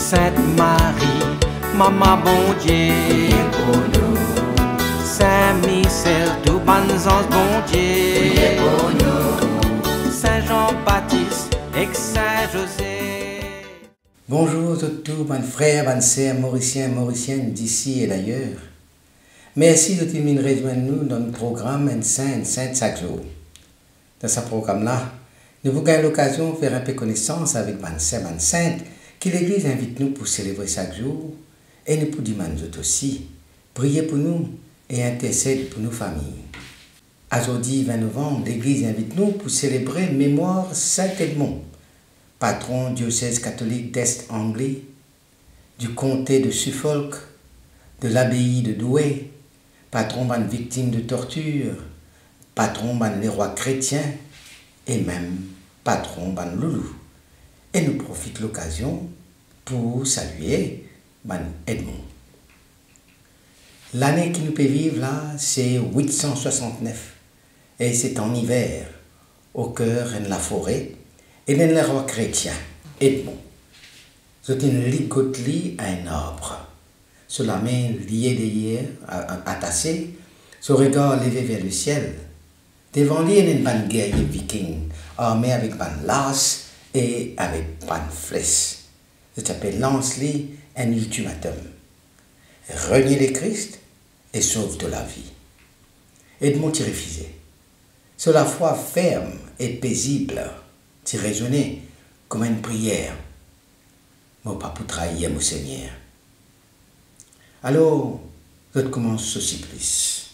Sainte Marie, Maman bon Dieu, pour nous. Saint-Michel, tout bon sens bon Dieu, pour nous. Saint-Jean-Baptiste et Saint-José. Bonjour tous mes frères, mes sœurs, mauriciens, mauriciennes d'ici et d'ailleurs. Merci de venir rejoindre nous dans le programme Un Saint chaque jour. Dans ce programme-là, nous vous gagnons l'occasion de faire un peu connaissance avec mes sœurs, mes saintes, que l'Église invite nous pour célébrer chaque jour, et nous pour demander aussi, prier pour nous et intercéder pour nos familles. Aujourd'hui, 20 novembre, l'Église invite nous pour célébrer mémoire Saint Edmond, patron diocèse catholique d'Est-Anglie, du comté de Suffolk, de l'abbaye de Douai, patron des victimes de torture, patron des rois chrétiens et même patron des loulous. Et nous profitons de l'occasion pour saluer Edmond. L'année qui nous peut vivre là, c'est 869 et c'est en hiver, au cœur de la forêt et dans le roi chrétien, Edmond. C'est une ligoterie à un arbre. Sur la main liée derrière, attaché, son regard levé vers le ciel. Devant lui, il y a une guerrier viking, armé avec une lance et avec une flèche. Ça s'appelle lance-lui un ultimatum. Renier le Christ et sauve de la vie. Edmond t'y refusait. Sur la foi ferme et paisible, t'y raisonnait comme une prière. Mon pas pour trahir mon Seigneur. Alors, je commence au supplice.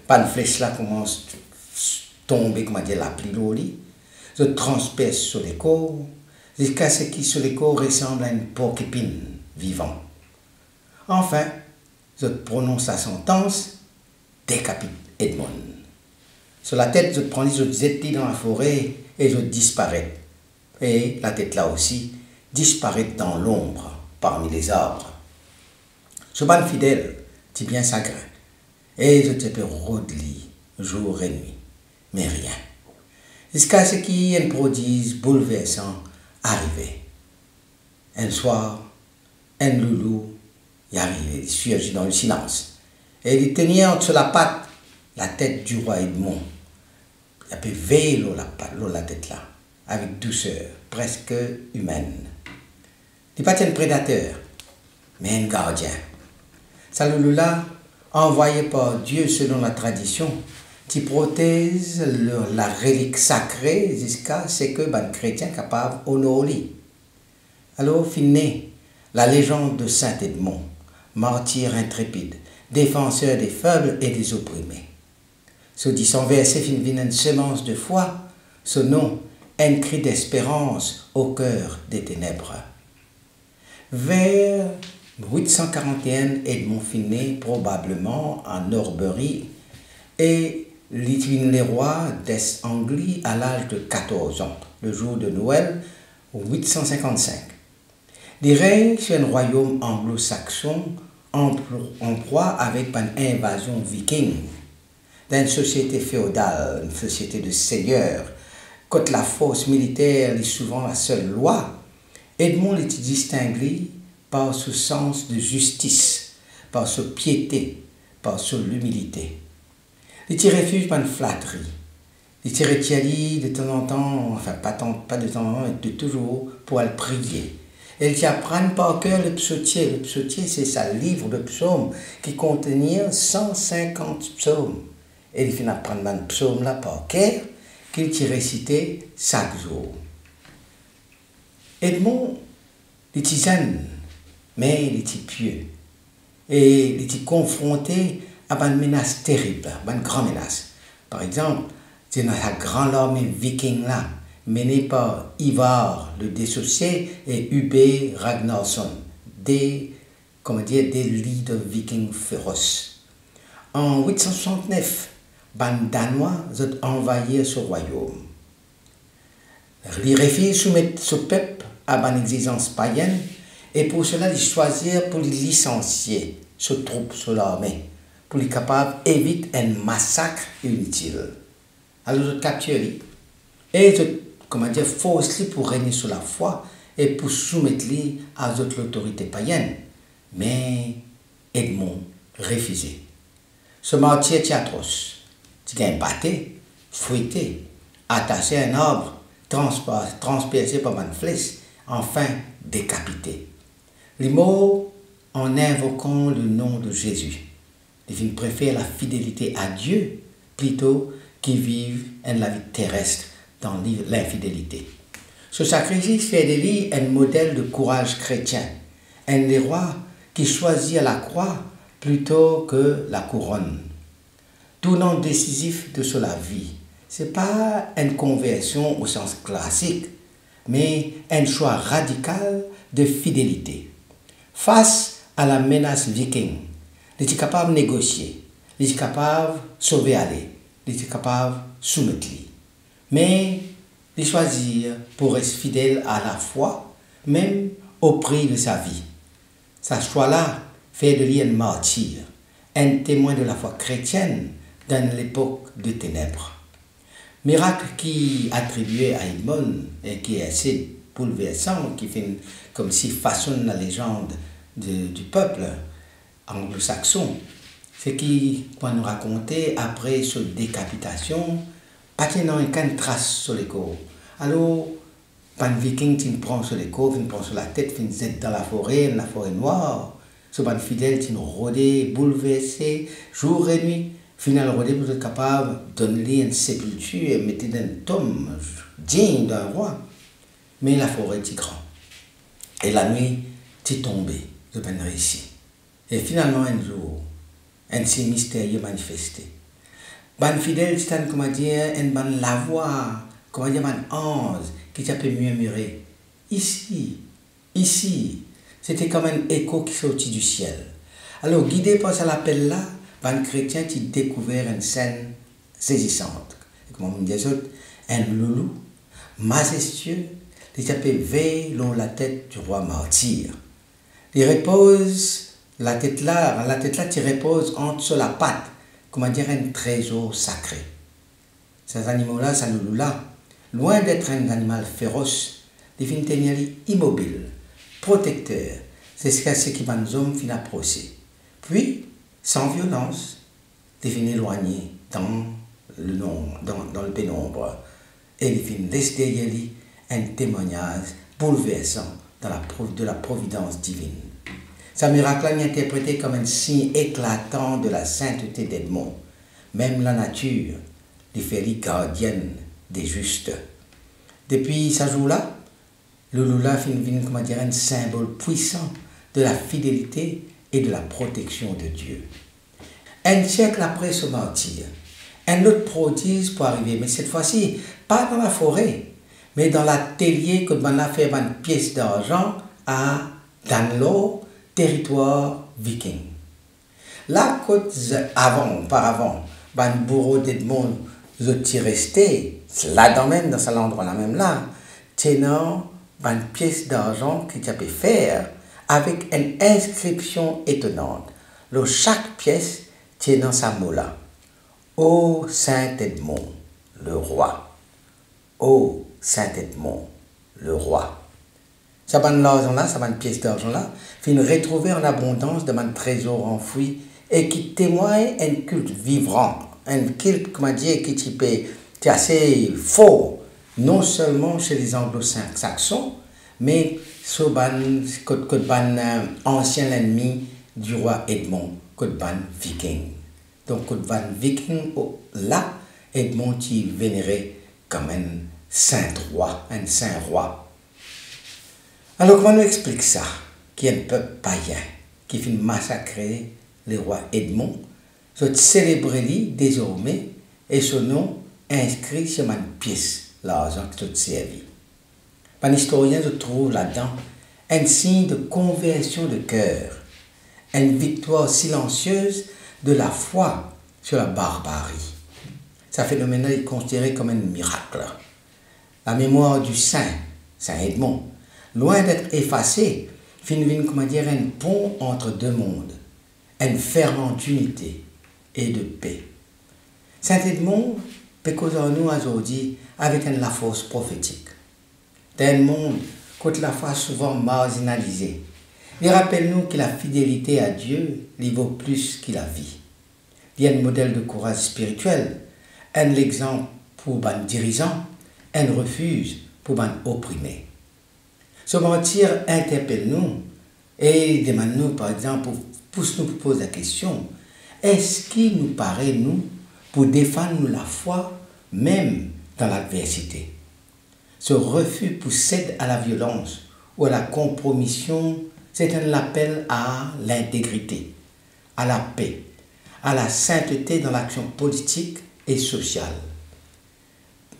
Pas de flèche là commence à tomber, comme dire, la pluie l'eau. Je transperce sur les corps, jusqu'à ce qui sur les corps ressemble à une porc-épine vivant. Enfin, je prononce la sentence, décapite Edmond. Sur la tête, je prends je jette dans la forêt et je disparais. Et la tête là aussi disparaît dans l'ombre parmi les arbres. Ce ban fidèle, c'est bien sacré. Et je te peux rôder jour et nuit, mais rien. Jusqu'à ce qu'il y ait un prodige bouleversant arrivé. Un soir, un loulou y arrivait, il surgit dans le silence. Et il tenait entre la patte la tête du roi Edmond. Il a pu veiller la tête là, avec douceur, presque humaine. Il n'est pas un prédateur, mais un gardien. Ce loulou-là, envoyé par Dieu selon la tradition, qui protège la relique sacrée jusqu'à ce que les chrétiens soient capables d'honorer. Alors, finit la légende de Saint Edmond, martyr intrépide, défenseur des faibles et des opprimés. Ce dit son verset finit une semence de foi, ce nom, un cri d'espérance au cœur des ténèbres. Vers 841, Edmond finit probablement en Norbury et les rois d'Est-Anglie à l'âge de 14 ans, le jour de Noël 855. Il règne sur un royaume anglo-saxon en proie avec une invasion viking d'une société féodale, une société de seigneurs. Quand la force militaire est souvent la seule loi, Edmond est distingué par ce sens de justice, par sa piété, par son humilité. Il tire refuge par une flatterie. Il tire de temps en temps, enfin pas de temps en temps, mais de toujours pour aller prier. Il tient apprendre par cœur le psautier. Le psautier, c'est sa livre de psaumes qui contenait 150 psaumes. Et il finit à prendre un psaume là par cœur qu'il tire réciter chaque jour. Edmond, il est jeune, mais il est pieux. Et il est confronté à une menace terrible, une grande menace. Par exemple, c'est dans la grande armée viking là, menée par Ivar le Dissocié et Ubbe Ragnarsson, des leaders vikings féroces. En 869, les Danois ont envahi ce royaume. Les réfugiés soumettent ce peuple à une exigence païenne et pour cela ils choisirent pour les licencier ce troupe sur l'armée pour les capables d'éviter un massacre inutile. Alors ils capturent et forcent pour régner sur la foi et pour soumettre à l'autorité païenne. Mais Edmond refusait. Ce martyr était atroce. Il a battu, fouetté, attaché à un arbre, transpercé par une flèche, enfin décapité. Les mots en invoquant le nom de Jésus. Il préfère la fidélité à Dieu plutôt qu'ils vivent la vie terrestre dans l'infidélité. Ce sacrifice fait de lui un modèle de courage chrétien, un roi qui choisit la croix plutôt que la couronne. Tournant décisif de la vie, ce n'est pas une conversion au sens classique, mais un choix radical de fidélité. Face à la menace viking, il est capable de négocier, il est capable de sauver aller, il est capable de soumettre. Mais il choisit pour être fidèle à la foi, même au prix de sa vie. Ce choix-là fait de lui un martyr, un témoin de la foi chrétienne dans l'époque de ténèbres. Miracle qui attribué à Edmond et qui est assez bouleversant, qui fait comme si façonne la légende du peuple anglo-saxon. C'est qui, quand nous racontait après cette décapitation, pas qu'il n'y ait aucune trace sur les corps. Alors, un viking qui prend sur les corps, qui prend sur la tête, qui jette dans la forêt noire. Ce ban fidèle qui nous rôdait, bouleversé, jour et nuit. Finalement, rôdé pour être capable de donner une sépulture et mettre dans un tombe digne d'un roi. Mais la forêt est grande. Et la nuit, est tombée, de ban réussi. Et finalement, un jour, un signe mystérieux manifesté. Ban fidèle, c'est comment dire, un ban la voix, comment dire, un ange qui t'a pu murmurer. Ici, ici. C'était comme un écho qui sortit du ciel. Alors, guidé par cet appel-là, ban chrétien qui découvert une scène saisissante. Et comme on me disait, un loulou majestueux qui t'a pu veiller dans la tête du roi martyr. Il repose la tête là, qui repose entre la patte, comment dire, un trésor sacré. Ces animaux-là, ces loulous-là, loin d'être un animal féroce, deviennent immobile, protecteur. C'est ce qui va nous hommes finissent approcher. Puis, sans violence, deviennent éloignés dans le pénombre. Et ils finissent laisser derrière lui un témoignage bouleversant de la providence divine. Ce miracle est interprété comme un signe éclatant de la sainteté d'Edmond. Même la nature les fait gardienne des justes. Depuis ce jour-là, le loulou finit comme un symbole puissant de la fidélité et de la protection de Dieu. Un siècle après ce martyr, un autre prodige peut arriver, mais cette fois-ci, pas dans la forêt, mais dans l'atelier que l'on a fait une pièce d'argent à Danlo, territoire viking. Là, auparavant, un bourreau d'Edmond est resté, là même, dans cet endroit-là même là, tenant une pièce d'argent qu'il a pu faire avec une inscription étonnante. Chaque pièce tenant sa mola. Ô Saint Edmond, le roi. Ô Saint Edmond, le roi. Cette pièce d'argent-là, finit retrouver en abondance de mon trésor enfoui et qui témoigne un culte vivant, un culte, comment dire, qui est assez fort, non seulement chez les anglo-saxons, mais sur le ancien ennemi du roi Edmond, le viking. Donc, le viking, là, Edmond est vénéré comme un saint roi. Alors, comment on explique ça? Qu'il y a un peuple païen qui finit massacrer le roi Edmond, se célébrer désormais et son nom inscrit sur une pièce, l'argent qui est servi. Un historien se trouve là-dedans un signe de conversion de cœur, une victoire silencieuse de la foi sur la barbarie. Ce phénomène est considéré comme un miracle. La mémoire du Saint Edmond, loin d'être effacée, finit comme dire un pont entre deux mondes, une fervente unité et de paix. Saint Edmond peut causer nous aujourd'hui avec la force prophétique. D'un monde contre la foi souvent marginalisée. Il rappelle-nous que la fidélité à Dieu lui vaut plus que la vie. Il y a un modèle de courage spirituel, un exemple pour les dirigeants, un refuse pour les opprimés. Ce mentir interpelle-nous et demande-nous, par exemple, pousse-nous pour poser la question, est-ce qu'il nous paraît, nous, pour défendre la foi, même dans l'adversité? Ce refus pour céder à la violence ou à la compromission, c'est un appel à l'intégrité, à la paix, à la sainteté dans l'action politique et sociale.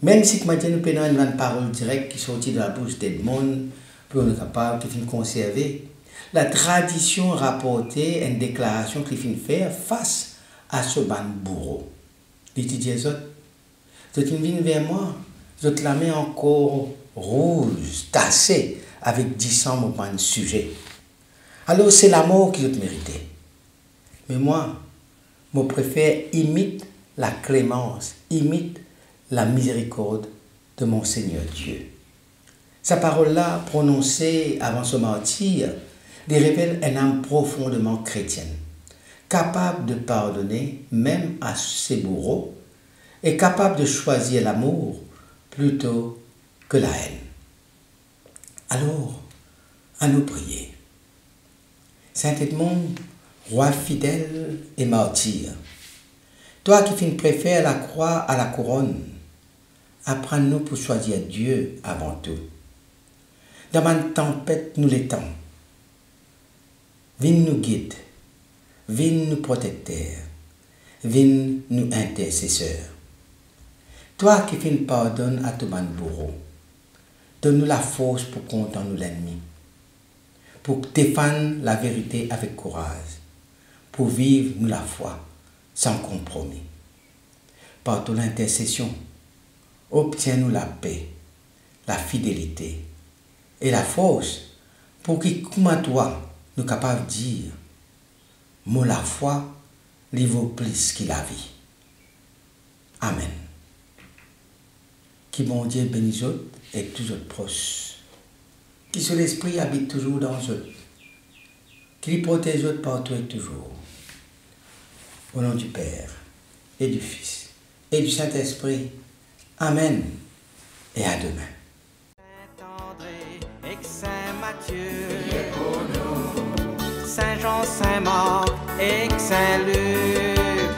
Même si maintenant nous prenons une parole directe qui sortit de la bouche d'Edmond pour nous capables de conserver, la tradition rapportait une déclaration qu'il faut faire face à ce ban bourreau. Il dit aux autres, vous venez vers moi, vous la main encore rouge, tassée, avec 10 ans mon sujet. Alors c'est la mort que je méritais. Mais moi, je préfère imite la clémence, imite la miséricorde de mon Seigneur Dieu. Sa parole-là, prononcée avant ce martyre, révèle une âme profondément chrétienne, capable de pardonner même à ses bourreaux et capable de choisir l'amour plutôt que la haine. Alors, à nous prier. Saint Edmond, roi fidèle et martyr, toi qui préfères la croix à la couronne, apprends-nous pour choisir Dieu avant tout. Dans une tempête, nous l'étends. Viens nous guide, viens nous protecteur, viens nous intercesseur. Toi qui pardonnes à tout le bourreau, donne-nous la force pour condamner nous l'ennemi, pour défendre la vérité avec courage, pour vivre nous la foi sans compromis. Par ton intercession, obtiens-nous la paix, la fidélité et la force pour que, comme à toi, nous capables de dire, moi la foi, lui vaut plus que la vie. Amen. Qui bon Dieu bénisse eux et toujours proche. Qui sur l'esprit habite toujours dans eux. Qui les protège eux partout et toujours. Au nom du Père et du Fils et du Saint-Esprit. Amen. Et à demain. Saint-André et Saint Matthieu, priez pour nous. Saint Jean, Saint Marc et Saint Luc,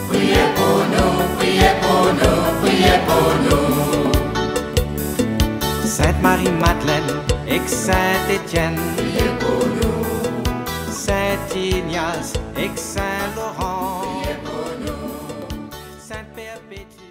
priez pour nous, priez pour nous, priez pour nous. Sainte Marie-Madeleine et Saint Étienne, Priez pour nous, Saint Ignace et Saint Laurent, priez pour nous. Sainte Perpétue.